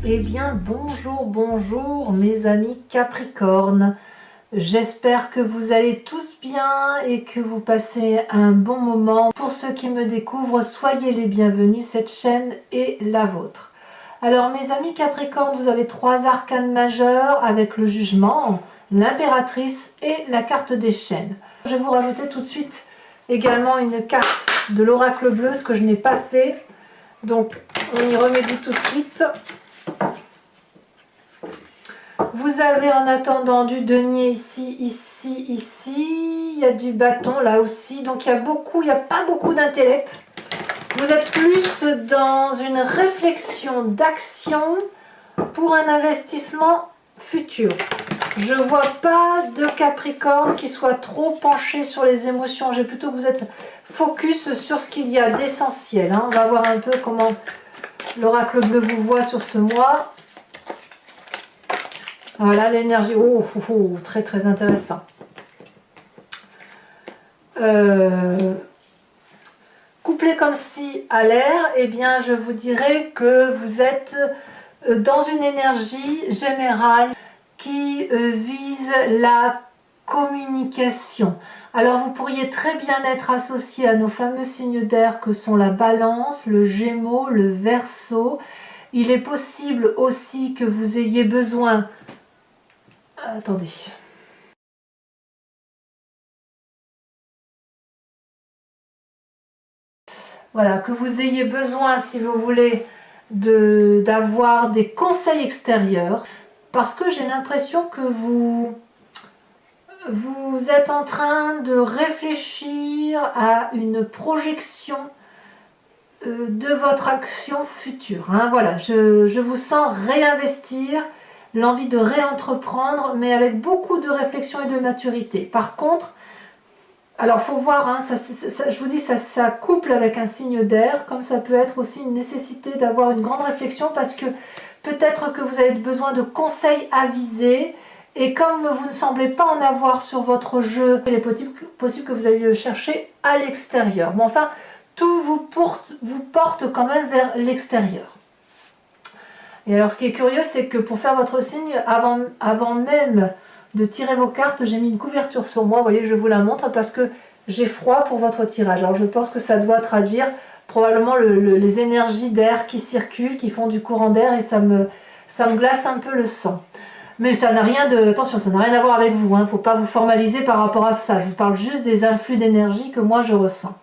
Eh bien, bonjour, bonjour mes amis Capricorne. J'espère que vous allez tous bien et que vous passez un bon moment. Pour ceux qui me découvrent, soyez les bienvenus, cette chaîne est la vôtre. Alors mes amis Capricorne, vous avez trois arcanes majeurs avec le jugement, l'impératrice et la carte des chaînes. Je vais vous rajouter tout de suite également une carte de l'oracle bleu, ce que je n'ai pas fait. Donc on y remédie tout de suite. Vous avez en attendant du denier ici, ici, ici. Il y a du bâton là aussi. Donc il n'y a pas beaucoup d'intellect. Vous êtes plus dans une réflexion d'action pour un investissement futur. Je ne vois pas de Capricorne qui soit trop penché sur les émotions. J'ai plutôt que vous êtes focus sur ce qu'il y a d'essentiel. On va voir un peu comment l'oracle bleu vous voit sur ce mois. Voilà l'énergie, très très intéressant. Couplé comme si à l'air, eh bien je vous dirais que vous êtes dans une énergie générale qui vise la communication. Alors vous pourriez très bien être associé à nos fameux signes d'air que sont la Balance, le Gémeaux, le Verseau. Il est possible aussi que vous ayez besoin... Attendez. Voilà, que vous ayez besoin, si vous voulez, d'avoir des conseils extérieurs, parce que j'ai l'impression que vous êtes en train de réfléchir à une projection de votre action future. Voilà, je vous sens réinvestir, l'envie de réentreprendre, mais avec beaucoup de réflexion et de maturité. Par contre, alors, faut voir, je vous dis, ça couple avec un signe d'air, comme ça peut être aussi une nécessité d'avoir une grande réflexion, parce que peut-être que vous avez besoin de conseils avisés, et comme vous ne semblez pas en avoir sur votre jeu, il est possible que vous alliez le chercher à l'extérieur. Bon, enfin, tout vous porte quand même vers l'extérieur. Et alors, ce qui est curieux, c'est que pour faire votre signe, avant même de tirer vos cartes, j'ai mis une couverture sur moi. Vous voyez, je vous la montre parce que j'ai froid pour votre tirage. Alors, je pense que ça doit traduire probablement les énergies d'air qui circulent, qui font du courant d'air, et ça me glace un peu le sang. Mais ça n'a rien de... Attention, ça n'a rien à voir avec vous. Il ne faut pas vous formaliser par rapport à ça. Je vous parle juste des influx d'énergie que moi, je ressens.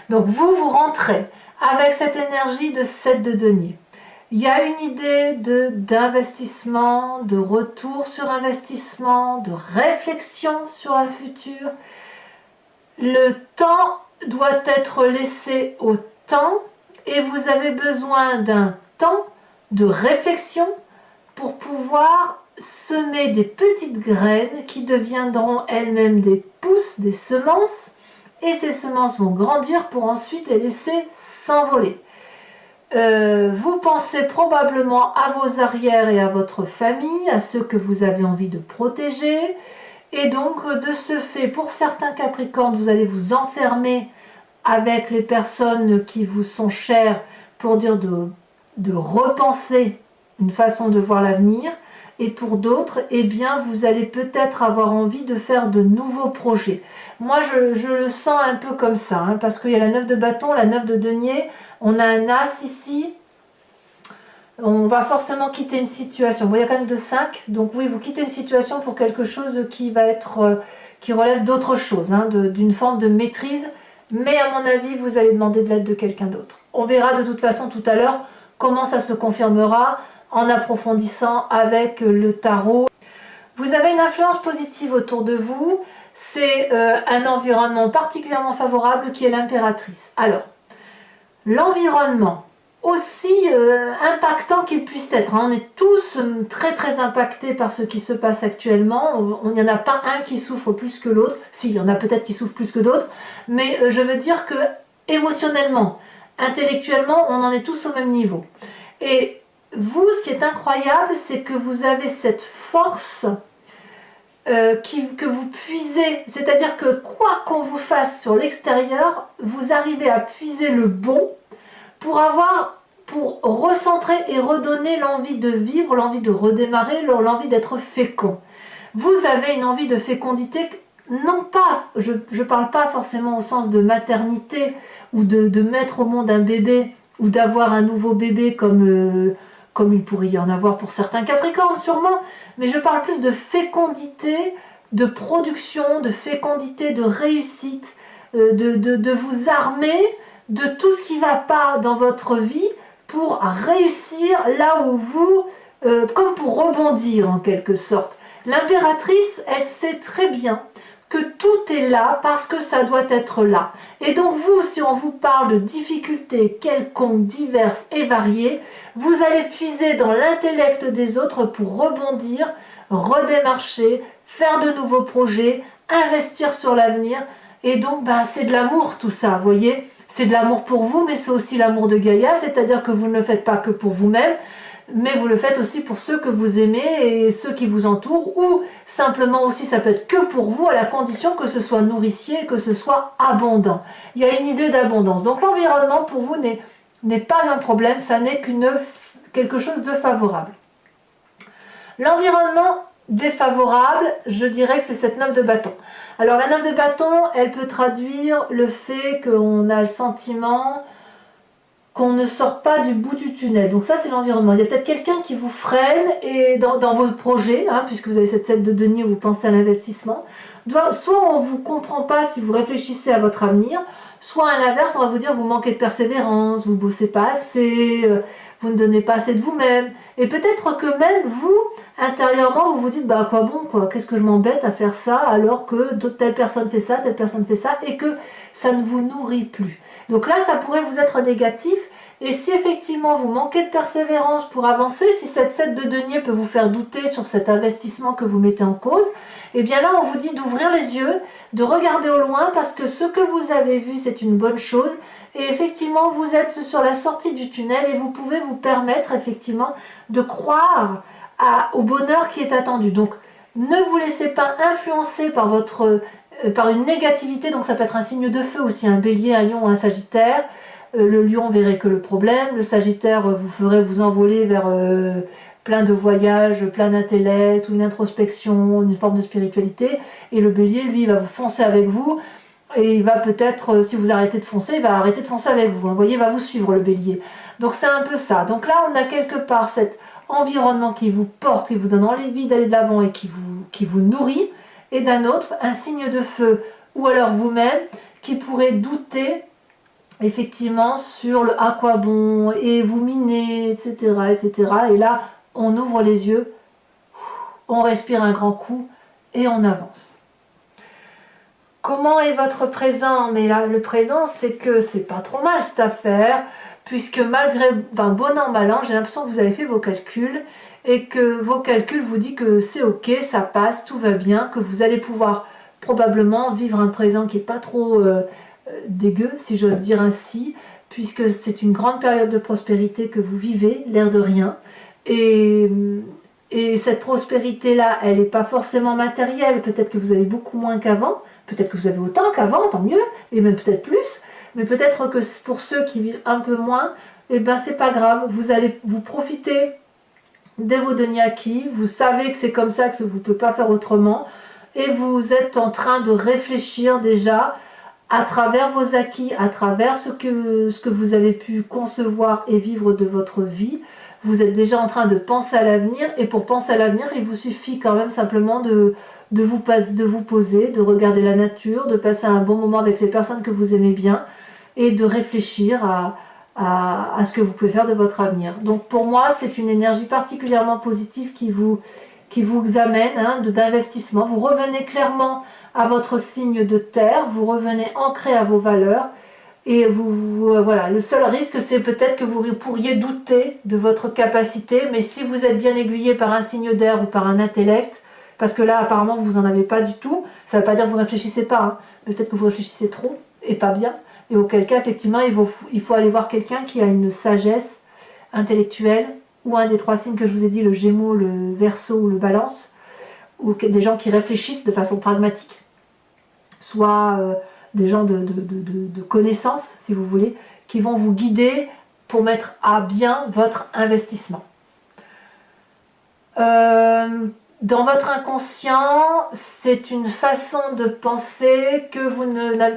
Donc, vous rentrez avec cette énergie de 7 de denier. Il y a une idée d'investissement, de retour sur investissement, de réflexion sur un futur. Le temps doit être laissé au temps et vous avez besoin d'un temps de réflexion pour pouvoir semer des petites graines qui deviendront elles-mêmes des pousses, des semences, et ces semences vont grandir pour ensuite les laisser s'envoler. Vous pensez probablement à vos arrières et à votre famille, à ceux que vous avez envie de protéger, et donc de ce fait, pour certains Capricornes, vous allez vous enfermer avec les personnes qui vous sont chères pour dire de repenser une façon de voir l'avenir, et pour d'autres, eh bien, vous allez peut-être avoir envie de faire de nouveaux projets. Moi, je le sens un peu comme ça, parce qu'il y a la 9 de bâton, la 9 de denier, on a un as ici, on va forcément quitter une situation. Bon, il y a quand même de 5, donc oui, vous quittez une situation pour quelque chose qui va être, qui relève d'autre chose, d'une forme de maîtrise, mais à mon avis, vous allez demander de l'aide de quelqu'un d'autre. On verra de toute façon tout à l'heure comment ça se confirmera en approfondissant avec le tarot. Vous avez une influence positive autour de vous, c'est un environnement particulièrement favorable qui est l'impératrice. Alors, l'environnement, aussi impactant qu'il puisse être, on est tous très très impactés par ce qui se passe actuellement, il n'y en a pas un qui souffre plus que l'autre, si, il y en a peut-être qui souffrent plus que d'autres, mais je veux dire que émotionnellement, intellectuellement, on en est tous au même niveau. Et vous, ce qui est incroyable, c'est que vous avez cette force que vous puisez, c'est-à-dire que quoi qu'on vous fasse sur l'extérieur, vous arrivez à puiser le bon pour pour recentrer et redonner l'envie de vivre, l'envie de redémarrer, l'envie d'être fécond. Vous avez une envie de fécondité, non pas, je ne parle pas forcément au sens de maternité ou de mettre au monde un bébé ou d'avoir un nouveau bébé comme il pourrait y en avoir pour certains Capricornes sûrement, mais je parle plus de fécondité, de production, de fécondité, de réussite, de vous armer de tout ce qui ne va pas dans votre vie pour réussir là où vous, comme pour rebondir en quelque sorte. L'impératrice, elle sait très bien que tout est là parce que ça doit être là. Et donc vous, si on vous parle de difficultés quelconques, diverses et variées, vous allez puiser dans l'intellect des autres pour rebondir, redémarcher, faire de nouveaux projets, investir sur l'avenir. Et donc, c'est de l'amour tout ça, vous voyez. C'est de l'amour pour vous, mais c'est aussi l'amour de Gaïa, c'est-à-dire que vous ne le faites pas que pour vous-même, mais vous le faites aussi pour ceux que vous aimez et ceux qui vous entourent, ou simplement aussi ça peut être que pour vous, à la condition que ce soit nourricier et que ce soit abondant. Il y a une idée d'abondance. Donc l'environnement pour vous n'est pas un problème, ça n'est quelque chose de favorable. L'environnement défavorable, je dirais que c'est cette 9 de bâton. Alors la 9 de bâton, elle peut traduire le fait qu'on a le sentiment qu'on ne sort pas du bout du tunnel. Donc ça, c'est l'environnement. Il y a peut-être quelqu'un qui vous freine et dans vos projets, puisque vous avez cette 7 de denier où vous pensez à l'investissement. Soit on ne vous comprend pas si vous réfléchissez à votre avenir, soit à l'inverse, on va vous dire vous manquez de persévérance, vous ne bossez pas assez, vous ne donnez pas assez de vous-même. Et peut-être que même vous, intérieurement, vous vous dites à quoi bon, quoi, qu'est-ce que je m'embête à faire ça alors que telle personne fait ça, telle personne fait ça, et que ça ne vous nourrit plus. Donc là, ça pourrait vous être négatif. Et si effectivement vous manquez de persévérance pour avancer, si cette 7 de denier peut vous faire douter sur cet investissement que vous mettez en cause, eh bien là, on vous dit d'ouvrir les yeux, de regarder au loin, parce que ce que vous avez vu, c'est une bonne chose. Et effectivement, vous êtes sur la sortie du tunnel et vous pouvez vous permettre effectivement de croire au bonheur qui est attendu. Donc, ne vous laissez pas influencer par une négativité. Donc, ça peut être un signe de feu aussi, un bélier, un lion ou un sagittaire. Le lion verrait que le problème. Le sagittaire vous ferait vous envoler vers plein de voyages, plein d'intellect, ou une introspection, une forme de spiritualité. Et le bélier, lui, va vous foncer avec vous. Et il va peut-être, si vous arrêtez de foncer, il va arrêter de foncer avec vous. Vous voyez, il va vous suivre, le bélier. Donc c'est un peu ça. Donc là, on a quelque part cet environnement qui vous porte, qui vous donne envie d'aller de l'avant et qui vous nourrit. Et d'un autre, un signe de feu, ou alors vous-même, qui pourrait douter, effectivement, sur le à quoi bon, et vous miner, etc., etc. Et là, on ouvre les yeux, on respire un grand coup, et on avance. Comment est votre présent? Mais là, le présent, c'est que c'est pas trop mal cette affaire, puisque malgré, bon an, mal an, j'ai l'impression que vous avez fait vos calculs, et que vos calculs vous disent que c'est ok, ça passe, tout va bien, que vous allez pouvoir probablement vivre un présent qui n'est pas trop dégueu, si j'ose dire ainsi, puisque c'est une grande période de prospérité que vous vivez, l'air de rien, et cette prospérité-là, elle n'est pas forcément matérielle, peut-être que vous avez beaucoup moins qu'avant, peut-être que vous avez autant qu'avant, tant mieux, et même peut-être plus, mais peut-être que pour ceux qui vivent un peu moins, c'est pas grave, vous allez vous profiter de vos deniers acquis, vous savez que c'est comme ça, que vous ne pouvez pas faire autrement, et vous êtes en train de réfléchir déjà à travers vos acquis, à travers ce que vous avez pu concevoir et vivre de votre vie. Vous êtes déjà en train de penser à l'avenir, et pour penser à l'avenir, il vous suffit quand même simplement de vous poser, de regarder la nature, de passer un bon moment avec les personnes que vous aimez bien, et de réfléchir à ce que vous pouvez faire de votre avenir. Donc pour moi, c'est une énergie particulièrement positive qui vous amène d'investissement. Vous revenez clairement à votre signe de terre, vous revenez ancré à vos valeurs, et voilà, le seul risque, c'est peut-être que vous pourriez douter de votre capacité, mais si vous êtes bien aiguillé par un signe d'air ou par un intellect, parce que là, apparemment, vous n'en avez pas du tout, ça ne veut pas dire que vous ne réfléchissez pas, mais peut-être que vous réfléchissez trop, et pas bien, et auquel cas, effectivement, il faut aller voir quelqu'un qui a une sagesse intellectuelle, ou un des trois signes que je vous ai dit, le Gémeaux, le Verseau ou le Balance, ou des gens qui réfléchissent de façon pragmatique, soit des gens de connaissance, si vous voulez, qui vont vous guider pour mettre à bien votre investissement. Dans votre inconscient, c'est une façon de penser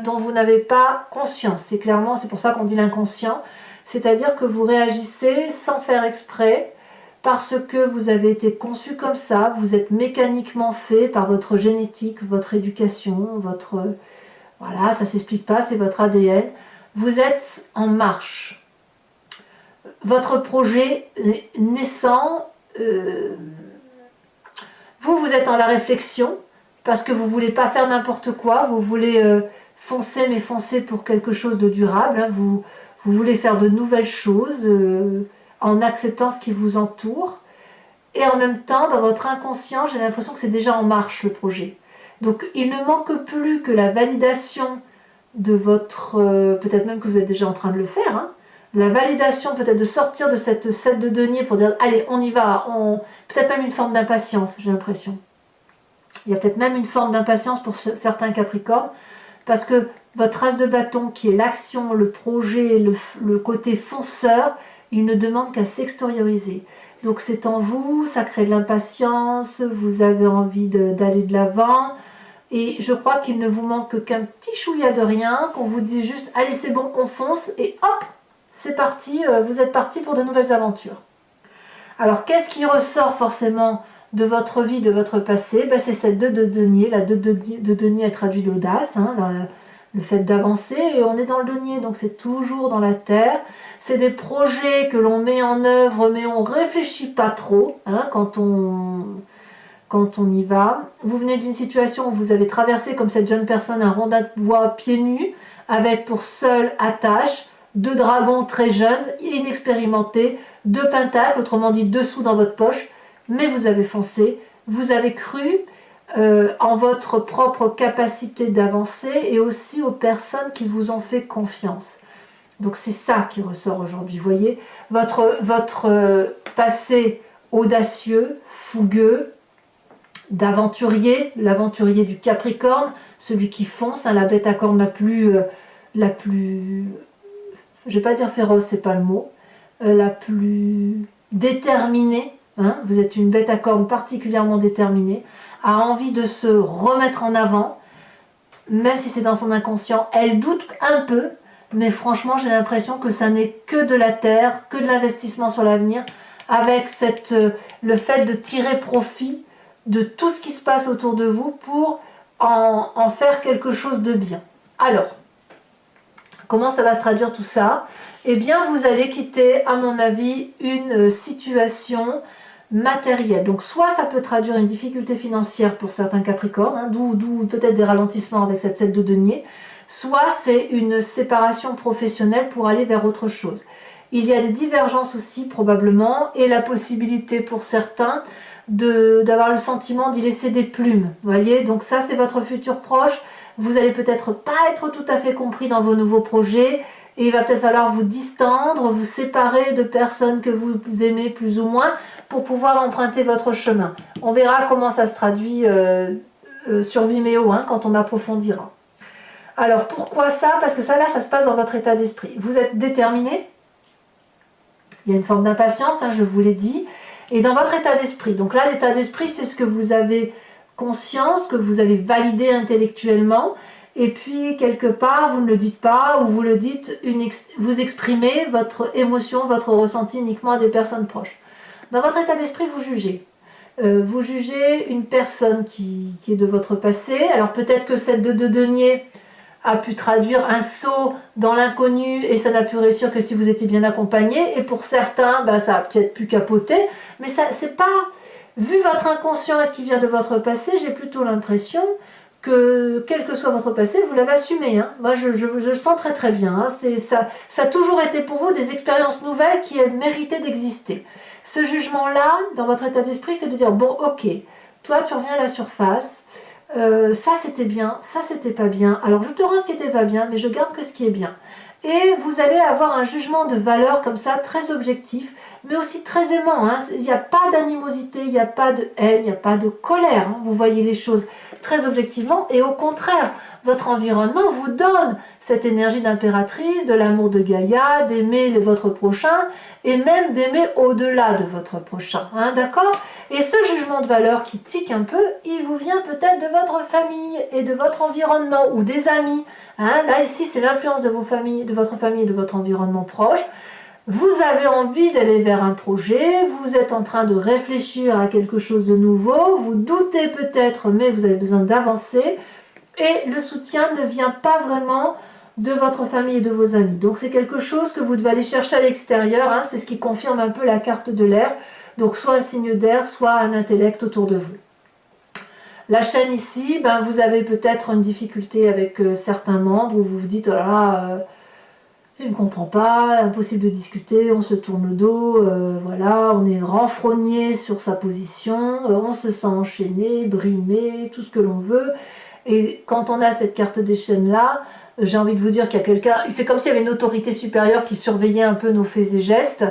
dont vous n'avez pas conscience. C'est pour ça qu'on dit l'inconscient, c'est-à-dire que vous réagissez sans faire exprès, parce que vous avez été conçu comme ça, vous êtes mécaniquement fait par votre génétique, votre éducation, voilà, ça ne s'explique pas, c'est votre ADN. Vous êtes en marche. Votre projet naissant, vous êtes dans la réflexion, parce que vous ne voulez pas faire n'importe quoi, vous voulez foncer, mais foncer pour quelque chose de durable, hein, vous voulez faire de nouvelles choses, en acceptant ce qui vous entoure, et en même temps, dans votre inconscient, j'ai l'impression que c'est déjà en marche le projet. Donc il ne manque plus que la validation de votre, peut-être même que vous êtes déjà en train de le faire, hein, la validation peut-être de sortir de cette 7 de denier pour dire allez on y va, peut-être même une forme d'impatience, j'ai l'impression. Il y a peut-être même une forme d'impatience pour certains Capricornes, parce que votre as de bâton qui est l'action, le projet, le côté fonceur, il ne demande qu'à s'extérioriser. Donc c'est en vous, ça crée de l'impatience, vous avez envie d'aller de l'avant, et je crois qu'il ne vous manque qu'un petit chouïa de rien, qu'on vous dise juste allez c'est bon, on fonce, et hop, c'est parti, vous êtes parti pour de nouvelles aventures. Alors qu'est-ce qui ressort forcément de votre vie, de votre passé? Ben, c'est cette 2 de denier, la 2 de denier elle traduit l'audace, hein, le fait d'avancer, et on est dans le denier, donc c'est toujours dans la terre. C'est des projets que l'on met en œuvre, mais on ne réfléchit pas trop, hein, quand on y va. Vous venez d'une situation où vous avez traversé, comme cette jeune personne, un rondin de bois pieds nus, avec pour seule attache 2 dragons très jeunes, inexpérimentés, 2 pentacles, autrement dit 2 sous dans votre poche, mais vous avez foncé, vous avez cru en votre propre capacité d'avancer et aussi aux personnes qui vous ont fait confiance. Donc c'est ça qui ressort aujourd'hui, vous voyez, votre passé audacieux, fougueux, d'aventurier, l'aventurier du Capricorne, celui qui fonce, hein, la bête à cornes la plus, je vais pas dire féroce, c'est pas le mot, la plus déterminée, hein, vous êtes une bête à cornes particulièrement déterminée, a envie de se remettre en avant, même si c'est dans son inconscient, elle doute un peu, mais franchement j'ai l'impression que ça n'est que de la terre, que de l'investissement sur l'avenir, avec le fait de tirer profit de tout ce qui se passe autour de vous pour en faire quelque chose de bien. Alors, comment ça va se traduire tout ça? Eh bien, vous allez quitter, à mon avis, une situation matérielle. Donc, soit ça peut traduire une difficulté financière pour certains Capricornes, hein, d'où peut-être des ralentissements avec cette 7 de denier, soit c'est une séparation professionnelle pour aller vers autre chose. Il y a des divergences aussi, probablement, et la possibilité pour certains d'avoir le sentiment d'y laisser des plumes. Vous voyez, donc ça, c'est votre futur proche. Vous allez peut-être pas être tout à fait compris dans vos nouveaux projets, et il va peut-être falloir vous distendre, vous séparer de personnes que vous aimez plus ou moins pour pouvoir emprunter votre chemin. On verra comment ça se traduit sur Vimeo, hein, quand on approfondira. Alors pourquoi ça? Parce que ça là, ça se passe dans votre état d'esprit. Vous êtes déterminé, il y a une forme d'impatience, hein, je vous l'ai dit, et dans votre état d'esprit. Donc là, l'état d'esprit, c'est ce que vous avez conscience, que vous avez validé intellectuellement, et puis quelque part vous ne le dites pas, ou vous le dites, vous exprimez votre émotion, votre ressenti uniquement à des personnes proches. Dans votre état d'esprit, vous jugez. Vous jugez une personne qui est de votre passé. Alors peut-être que cette 2 de denier a pu traduire un saut dans l'inconnu et ça n'a pu réussir que si vous étiez bien accompagné, et pour certains, bah, ça a peut-être pu capoter, mais ça c'est pas... Vu votre inconscient et ce qui vient de votre passé, j'ai plutôt l'impression que, quel que soit votre passé, vous l'avez assumé. Hein. Moi, je le sens très très bien. Hein. Ça a toujours été pour vous des expériences nouvelles qui méritaient d'exister. Ce jugement-là, dans votre état d'esprit, c'est de dire, bon, ok, toi, tu reviens à la surface, ça c'était bien, ça c'était pas bien, alors je te rends ce qui était pas bien, mais je garde que ce qui est bien. Et vous allez avoir un jugement de valeur comme ça, très objectif, mais aussi très aimant. Hein. Il n'y a pas d'animosité, il n'y a pas de haine, il n'y a pas de colère. Hein. Vous voyez les choses très objectivement, et au contraire, votre environnement vous donne cette énergie d'impératrice, de l'amour de Gaïa, d'aimer votre prochain et même d'aimer au-delà de votre prochain, hein, d'accord? Et ce jugement de valeur qui tique un peu, il vous vient peut-être de votre famille et de votre environnement ou des amis, hein. Là ici c'est l'influence de votre famille et de votre environnement proche. Vous avez envie d'aller vers un projet, vous êtes en train de réfléchir à quelque chose de nouveau, vous doutez peut-être mais vous avez besoin d'avancer et le soutien ne vient pas vraiment de votre famille et de vos amis. Donc c'est quelque chose que vous devez aller chercher à l'extérieur, hein, c'est ce qui confirme un peu la carte de l'air. Donc soit un signe d'air, soit un intellect autour de vous. La chaîne ici, ben, vous avez peut-être une difficulté avec certains membres où vous vous dites, oh là là, il ne me comprend pas, impossible de discuter, on se tourne le dos, voilà, on est renfrogné sur sa position, on se sent enchaîné, brimé, tout ce que l'on veut. Et quand on a cette carte des chaînes là, j'ai envie de vous dire qu'il y a quelqu'un, c'est comme s'il y avait une autorité supérieure qui surveillait un peu nos faits et gestes,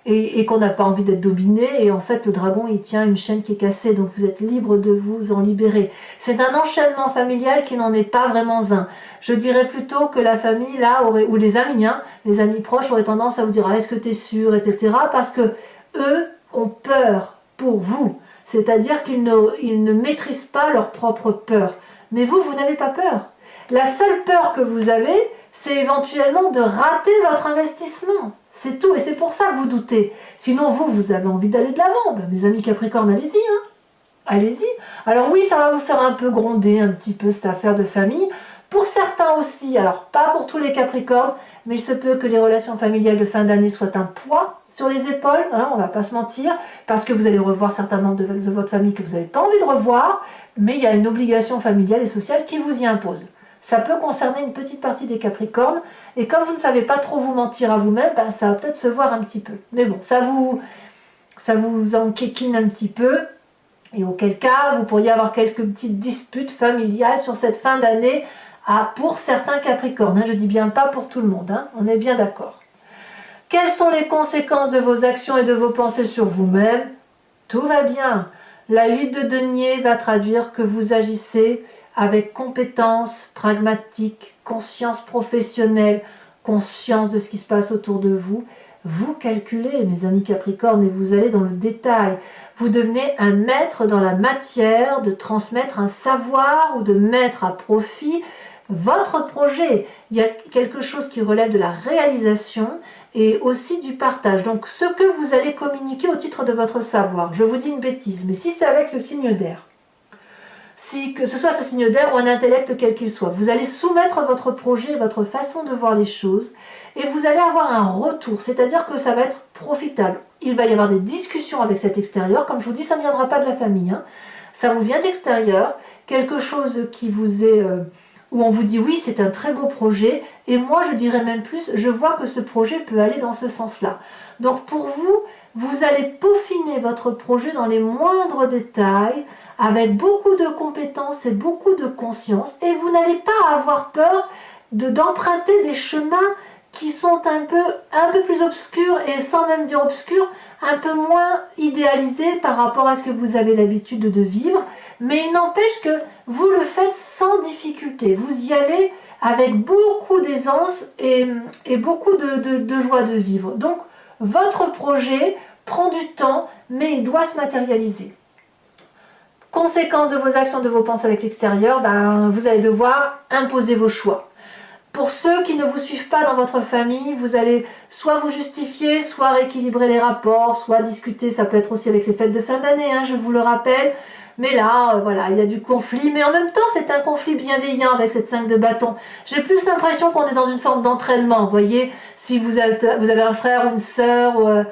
et qu'on n'a pas envie d'être dominé, et en fait le dragon il tient une chaîne qui est cassée, donc vous êtes libre de vous en libérer. C'est un enchaînement familial qui n'en est pas vraiment un. Je dirais plutôt que la famille là, ou les amis, hein, les amis proches auraient tendance à vous dire ah, est-ce que tu es sûr, etc. Parce que eux ont peur pour vous, c'est-à-dire qu'ils ne maîtrisent pas leur propre peur. Mais vous, vous n'avez pas peur. La seule peur que vous avez, c'est éventuellement de rater votre investissement. C'est tout, et c'est pour ça que vous doutez. Sinon, vous avez envie d'aller de l'avant. Ben, mes amis Capricorne, allez-y, hein. Allez-y. Alors oui, ça va vous faire un peu gronder un petit peu cette affaire de famille. Pour certains aussi, alors pas pour tous les Capricornes, mais il se peut que les relations familiales de fin d'année soient un poids sur les épaules, hein, on ne va pas se mentir, parce que vous allez revoir certains membres de votre famille que vous n'avez pas envie de revoir, mais il y a une obligation familiale et sociale qui vous y impose. Ça peut concerner une petite partie des Capricornes, et comme vous ne savez pas trop vous mentir à vous-même, ben, ça va peut-être se voir un petit peu. Mais bon, ça vous enquiquine un petit peu, et auquel cas, vous pourriez avoir quelques petites disputes familiales sur cette fin d'année pour certains Capricornes. Hein, je dis bien pas pour tout le monde, hein, on est bien d'accord. Quelles sont les conséquences de vos actions et de vos pensées sur vous-même? Tout va bien. La 8 de denier va traduire que vous agissez avec compétence, pragmatique, conscience professionnelle, conscience de ce qui se passe autour de vous. Vous calculez, mes amis Capricornes, et vous allez dans le détail. Vous devenez un maître dans la matière de transmettre un savoir ou de mettre à profit votre projet. Il y a quelque chose qui relève de la réalisation et aussi du partage. Donc ce que vous allez communiquer au titre de votre savoir. Je vous dis une bêtise, mais si c'est avec ce signe d'air, que ce soit ce signe d'air ou un intellect quel qu'il soit, vous allez soumettre votre projet, votre façon de voir les choses, et vous allez avoir un retour, c'est-à-dire que ça va être profitable. Il va y avoir des discussions avec cet extérieur, comme je vous dis, ça ne viendra pas de la famille, hein. Ça vous vient de l'extérieur, quelque chose qui vous est... où on vous dit oui, c'est un très beau projet, et moi je dirais même plus, je vois que ce projet peut aller dans ce sens-là. Donc pour vous, vous allez peaufiner votre projet dans les moindres détails, avec beaucoup de compétences et beaucoup de conscience, et vous n'allez pas avoir peur d'emprunter des chemins qui sont un peu plus obscurs, et sans même dire obscurs, un peu moins idéalisés par rapport à ce que vous avez l'habitude de vivre, mais il n'empêche que vous le faites sans difficulté, vous y allez avec beaucoup d'aisance et beaucoup de joie de vivre. Donc votre projet prend du temps, mais il doit se matérialiser. Conséquence de vos actions, de vos pensées avec l'extérieur, ben, vous allez devoir imposer vos choix. Pour ceux qui ne vous suivent pas dans votre famille, vous allez soit vous justifier, soit rééquilibrer les rapports, soit discuter, ça peut être aussi avec les fêtes de fin d'année, hein, je vous le rappelle. Mais là, voilà, il y a du conflit, mais en même temps, c'est un conflit bienveillant avec cette 5 de bâton. J'ai plus l'impression qu'on est dans une forme d'entraînement, vous voyez, si vous avez un frère ou une sœur,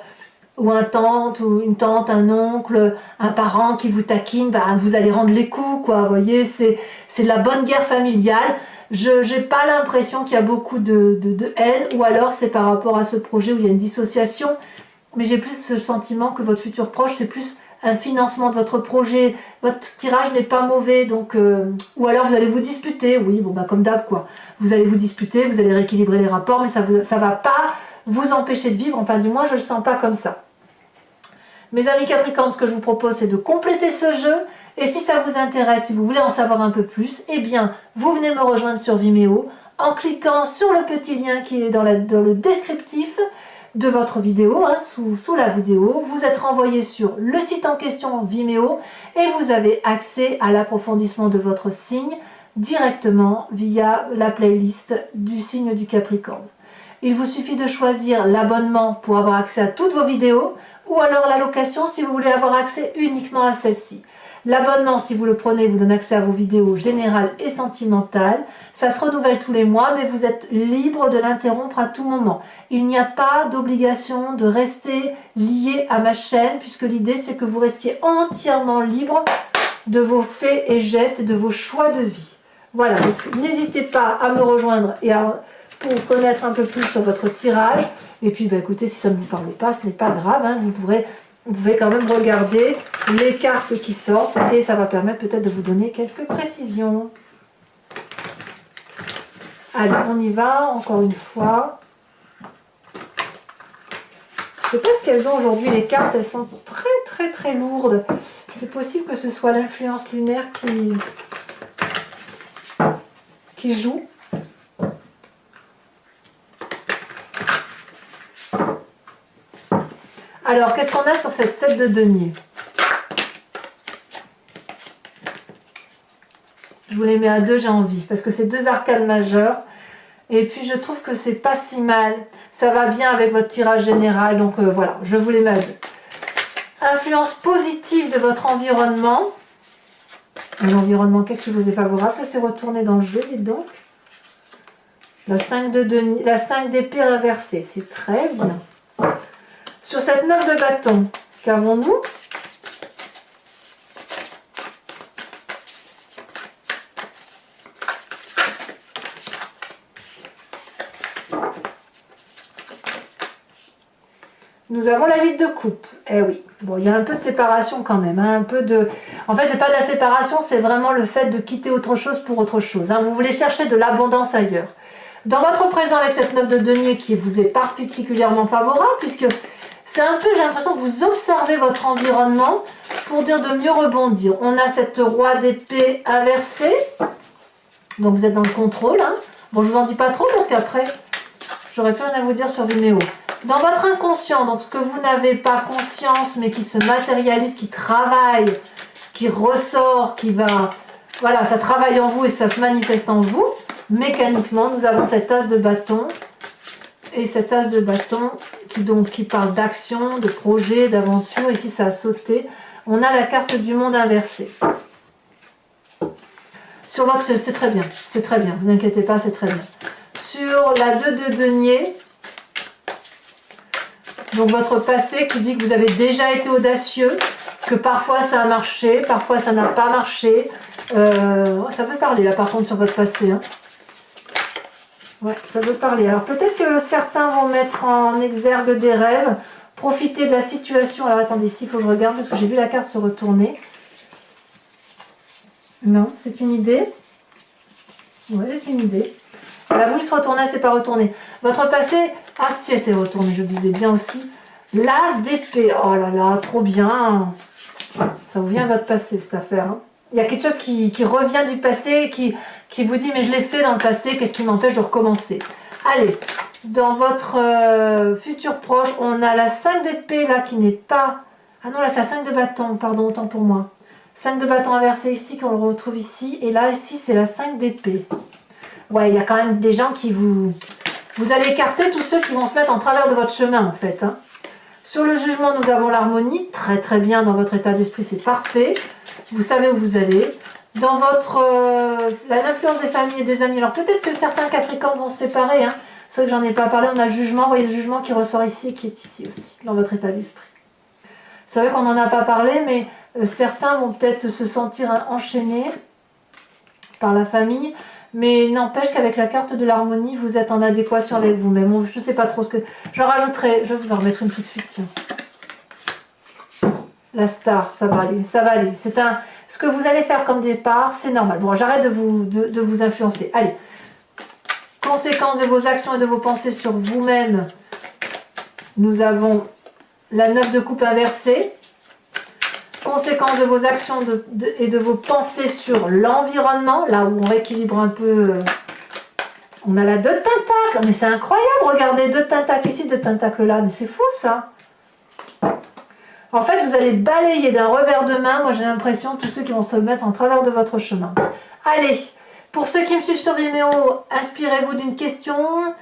ou une tante, un oncle, un parent qui vous taquine, ben, vous allez rendre les coups, quoi, vous voyez, c'est de la bonne guerre familiale. Je n'ai pas l'impression qu'il y a beaucoup de haine, ou alors c'est par rapport à ce projet où il y a une dissociation, mais j'ai plus ce sentiment que votre futur proche, c'est plus un financement de votre projet, votre tirage n'est pas mauvais, donc ou alors vous allez vous disputer, oui, bon bah comme d'hab quoi, vous allez vous disputer, vous allez rééquilibrer les rapports, mais ça va pas vous empêcher de vivre, enfin du moins je le sens pas comme ça. Mes amis Capricorne, ce que je vous propose c'est de compléter ce jeu, et si ça vous intéresse, si vous voulez en savoir un peu plus, eh bien vous venez me rejoindre sur Vimeo, en cliquant sur le petit lien qui est dans le descriptif de votre vidéo, hein, sous la vidéo. Vous êtes renvoyé sur le site en question Vimeo et vous avez accès à l'approfondissement de votre signe directement via la playlist du signe du Capricorne. Il vous suffit de choisir l'abonnement pour avoir accès à toutes vos vidéos ou alors la location si vous voulez avoir accès uniquement à celle-ci. L'abonnement, si vous le prenez, vous donne accès à vos vidéos générales et sentimentales. Ça se renouvelle tous les mois, mais vous êtes libre de l'interrompre à tout moment. Il n'y a pas d'obligation de rester lié à ma chaîne, puisque l'idée, c'est que vous restiez entièrement libre de vos faits et gestes et de vos choix de vie. Voilà, donc n'hésitez pas à me rejoindre et pour connaître un peu plus sur votre tirage. Et puis, bah, écoutez, si ça ne vous parle pas, ce n'est pas grave, hein, vous pouvez quand même regarder les cartes qui sortent et ça va permettre peut-être de vous donner quelques précisions. Allez, on y va, encore une fois. Je ne sais pas ce qu'elles ont aujourd'hui, les cartes, elles sont très lourdes. C'est possible que ce soit l'influence lunaire qui joue. Alors, qu'est-ce qu'on a sur cette 7 de denier? Je vous les mets à 2, j'ai envie, parce que c'est 2 arcanes majeures. Et puis, je trouve que c'est pas si mal. Ça va bien avec votre tirage général, donc voilà, je vous les mets à 2. Influence positive de votre environnement. L'environnement, qu'est-ce qui vous est favorable? Ça s'est retourné dans le jeu, dites donc. La 5 de denier, la 5 d'épée inversée, c'est très bien. Sur cette 9 de bâton, qu'avons-nous? Nous avons la 8 de coupe. Eh oui, bon, il y a un peu de séparation quand même. Hein, un peu de... En fait, c'est pas de la séparation, c'est vraiment le fait de quitter autre chose pour autre chose. Hein. Vous voulez chercher de l'abondance ailleurs. Dans votre présent avec cette 9 de denier qui vous est particulièrement favorable, puisque c'est un peu, j'ai l'impression que vous observez votre environnement pour dire de mieux rebondir. On a cette roi d'épée inversée. Donc vous êtes dans le contrôle. Hein. Bon, je vous en dis pas trop parce qu'après, j'aurais plus rien à vous dire sur Vimeo. Dans votre inconscient, donc ce que vous n'avez pas conscience, mais qui se matérialise, qui travaille, qui ressort, qui va... Voilà, ça travaille en vous et ça se manifeste en vous. Mécaniquement, nous avons cet as de bâton. Et cet as de bâton qui parle d'action, de projet, d'aventure. Ici, ça a sauté. On a la carte du monde inversée. Sur votre... C'est très bien, vous inquiétez pas, c'est très bien. Sur la 2 de denier, donc votre passé qui dit que vous avez déjà été audacieux, que parfois ça a marché, parfois ça n'a pas marché. Ça peut parler là par contre sur votre passé. Hein. Ouais, ça veut parler. Alors peut-être que certains vont mettre en exergue des rêves, profiter de la situation. Alors attendez, ici il faut que je regarde parce que j'ai vu la carte se retourner. Non, c'est une idée. Ouais, c'est une idée. La boule se retournait, c'est pas retourné. Votre passé, ah si, elle s'est retournée, je disais bien aussi. L'as d'épée, oh là là, trop bien. Ça vous vient votre passé cette affaire. Hein. Il y a quelque chose qui revient du passé, qui vous dit mais je l'ai fait dans le passé, qu'est-ce qui m'empêche de recommencer? Allez, dans votre futur proche, on a la 5 d'épée là qui n'est pas... Ah non, là c'est la 5 de bâton, pardon, autant pour moi. 5 de bâton inversé ici, qu'on le retrouve ici, et là ici c'est la 5 d'épée. Ouais, il y a quand même des gens qui vous... Vous allez écarter tous ceux qui vont se mettre en travers de votre chemin en fait. Hein. Sur le jugement, nous avons l'harmonie, très bien dans votre état d'esprit, c'est parfait. Vous savez où vous allez. Dans votre l'influence des familles et des amis, alors peut-être que certains Capricornes vont se séparer. Hein. C'est vrai que j'en ai pas parlé, on a le jugement, vous voyez le jugement qui ressort ici et qui est ici aussi, dans votre état d'esprit. C'est vrai qu'on n'en a pas parlé, mais certains vont peut-être se sentir enchaînés par la famille. Mais n'empêche qu'avec la carte de l'harmonie, vous êtes en adéquation avec vous-même. Je ne sais pas trop ce que... Je rajouterai, je vais vous en remettre une tout de suite, tiens. La star, ça va aller, ça va aller. C'est un... Ce que vous allez faire comme départ, c'est normal. Bon, j'arrête de vous influencer. Allez. Conséquences de vos actions et de vos pensées sur vous-même. Nous avons la 9 de coupe inversée. Conséquences de vos actions et de vos pensées sur l'environnement, là où on rééquilibre un peu On a la 2 de pentacle. Mais c'est incroyable, regardez, 2 de pentacle ici, 2 de pentacle là. Mais c'est fou ça. En fait, vous allez balayer d'un revers de main, moi j'ai l'impression, tous ceux qui vont se mettre en travers de votre chemin. Allez, pour ceux qui me suivent sur Vimeo, inspirez-vous d'une question,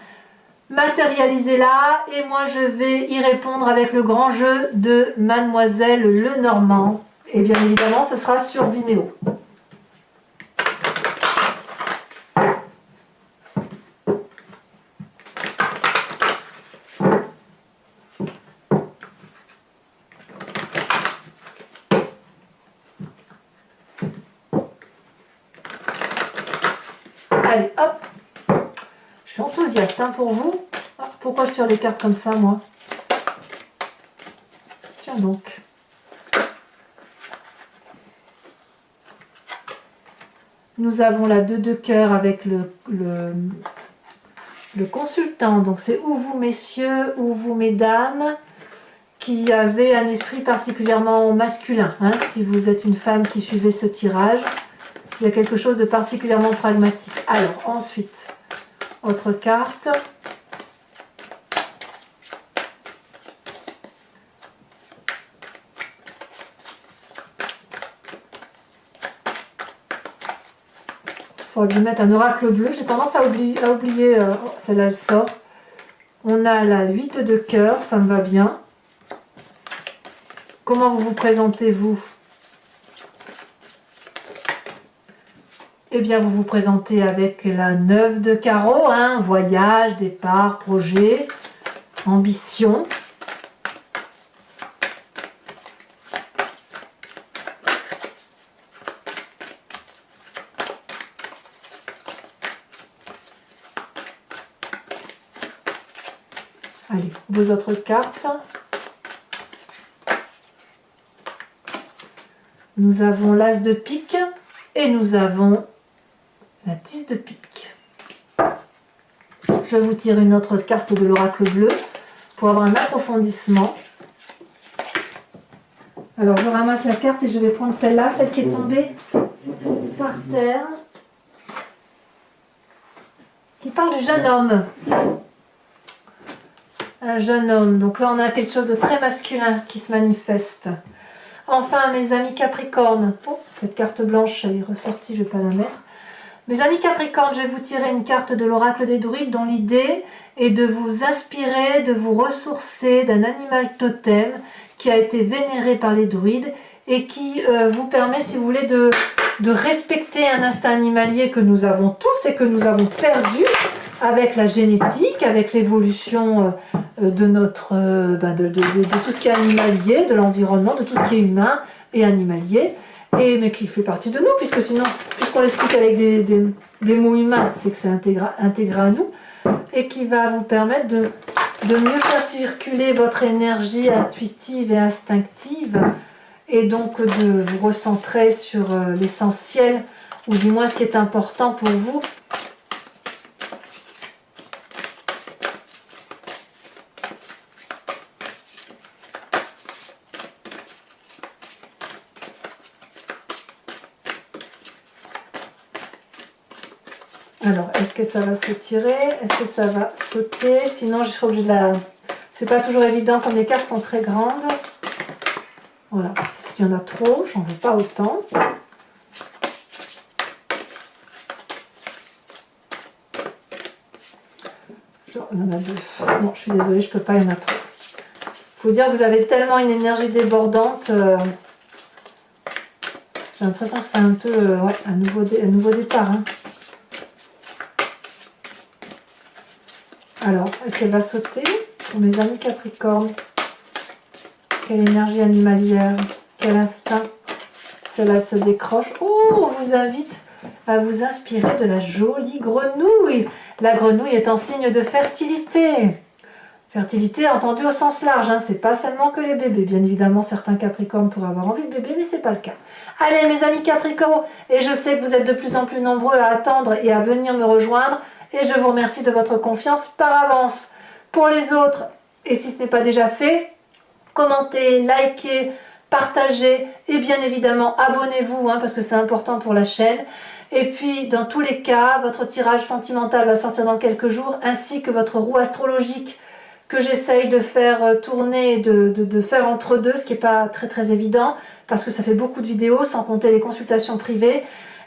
matérialisez-la, et moi je vais y répondre avec le grand jeu de Mademoiselle Lenormand. Et bien évidemment, ce sera sur Vimeo. Allez, hop. Je suis enthousiaste hein, pour vous. Ah, pourquoi je tire les cartes comme ça, moi? Tiens donc. Nous avons la 2 de cœur avec le consultant. Donc c'est ou vous, messieurs, ou vous, mesdames, qui avez un esprit particulièrement masculin. Hein, si vous êtes une femme qui suivez ce tirage. Il y a quelque chose de particulièrement pragmatique. Alors, ensuite, autre carte. Il faudra que je mette un oracle bleu. J'ai tendance à oublier celle-là, elle sort. On a la 8 de cœur, ça me va bien. Comment vous vous présentez, vous ? Eh bien, vous vous présentez avec la 9 de carreau, hein, voyage, départ, projet, ambition. Allez, vos autres cartes. Nous avons l'as de pique et nous avons la 10 de pique. Je vous tire une autre carte de l'oracle bleu pour avoir un approfondissement. Alors je ramasse la carte et je vais prendre celle-là, celle qui est tombée par terre, qui parle du jeune homme. Un jeune homme, donc là on a quelque chose de très masculin qui se manifeste. Enfin mes amis Capricorne, oh, cette carte blanche elle est ressortie, je ne vais pas la mettre. Mes amis Capricorne, je vais vous tirer une carte de l'oracle des druides dont l'idée est de vous inspirer, de vous ressourcer d'un animal totem qui a été vénéré par les druides et qui vous permet, si vous voulez, de respecter un instinct animalier que nous avons tous et que nous avons perdu avec la génétique, avec l'évolution de notre de tout ce qui est animalier, de l'environnement, de tout ce qui est humain et animalier. Mais qui fait partie de nous, puisque sinon, puisqu'on l'explique avec des mots humains, c'est que c'est intégré à nous, et qui va vous permettre de mieux faire circuler votre énergie intuitive et instinctive, et donc de vous recentrer sur l'essentiel, ou du moins ce qui est important pour vous. Alors, est-ce que ça va se tirer? Est-ce que ça va sauter? Sinon, il faut que je la... C'est pas toujours évident comme les cartes sont très grandes. Voilà, il y en a trop, j'en veux pas autant. Genre, il y en a 2. Non, je suis désolée, je peux pas, il y en a trop. Faut dire que vous avez tellement une énergie débordante. J'ai l'impression que c'est un peu ouais, un nouveau départ. Hein. Alors, est-ce qu'elle va sauter? Pour mes amis Capricorne, quelle énergie animalière, quel instinct. Celle-là se décroche. Oh, on vous invite à vous inspirer de la jolie grenouille. La grenouille est en signe de fertilité. Fertilité entendue au sens large, hein. C'est pas seulement que les bébés. Bien évidemment, certains Capricornes pourraient avoir envie de bébé, mais c'est pas le cas. Allez, mes amis Capricornes, et je sais que vous êtes de plus en plus nombreux à attendre et à venir me rejoindre. Et je vous remercie de votre confiance par avance. Pour les autres, et si ce n'est pas déjà fait, commentez, likez, partagez et bien évidemment abonnez-vous parce que c'est important pour la chaîne. Et puis dans tous les cas, votre tirage sentimental va sortir dans quelques jours, ainsi que votre roue astrologique que j'essaye de faire tourner, de faire entre deux, ce qui n'est pas très évident, parce que ça fait beaucoup de vidéos, sans compter les consultations privées.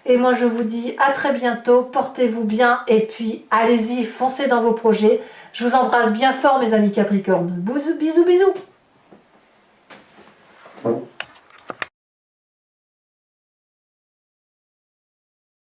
Et moi je vous dis à très bientôt, portez-vous bien, et puis allez-y, foncez dans vos projets. Je vous embrasse bien fort mes amis Capricorne. Bisous, bisous, bisous.